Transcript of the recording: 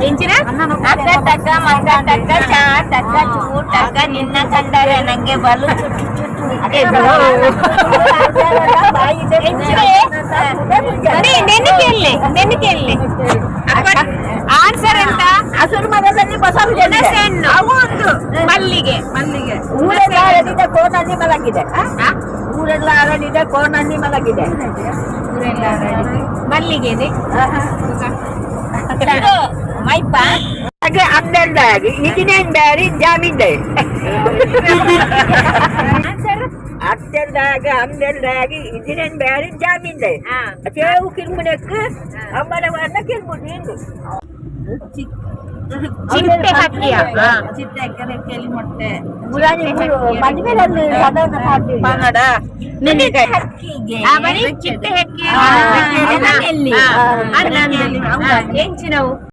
ಎಂಚಿನ ಅಕ್ಕ ತಕ್ಕ ಮಕ್ಕ ತಕ್ಕ ಚಾ ತಕ್ಕ ಚೂ ತಕ್ಕ ನಿನ್ನ ಕಂಡರೆ ನಂಗೆ ಬಲು ನೆನಕೆಯಲ್ಲಿ ಆನ್ಸರ್ ಎಂತ ಹಸುರು ಮರದಲ್ಲಿ ಬಸರು ಹುಣಸೆಹಣ್ಣು ಒಂದು ಮಲ್ಲಿಗೆ ಮಲ್ಲಿಗೆ ಊರೆಲ್ಲ ಹರಡಿದ ಕೋನಲ್ಲಿ ಮಲಗಿದೆ ಊರೆಲ್ಲ ಹರಡಿದ ಕೋನಲ್ಲಿ ಮಲಗಿದೆ ಮಲ್ಲಿಗೆ ಮೈಪ ಹಾಗೆ ಅಂದೆಲ್ದಾಗಿ ಇಂಜಿನಿಯರಿಂಗ್ ಬ್ಯಾರಿ ಜಾಮೀನ್ದೆ ಅತ್ತೆಲ್ದಾಗ ಅಂದೆಲ್ದಾಗಿ ಇಂಜಿನಿಯರಿಂಗ್ ಬ್ಯಾರಿ ಜಾಮೀನ್ದೆ ಕೇವು ಕಿರ್ಮುನಕ್ಕೆ ಅಮ್ಮನವನ್ನ ಕಿರ್ಮುದು ಹಿಂಗು ಚಿಟ್ಟೆ ಹಕ್ಕಿಯ ಚಿಟ್ಟೆ ಕೆರೆ ಮೊಟ್ಟೆ ಮದುವೆಯಲ್ಲಿ ಸಾಧಾರಣ ಮಾಡ್ತೀವಿ ಕನ್ನಡ ಹಕ್ಕಿಗೆ ಚಿಟ್ಟೆ ಹಕ್ಕಿ ಎಂಚಿನವು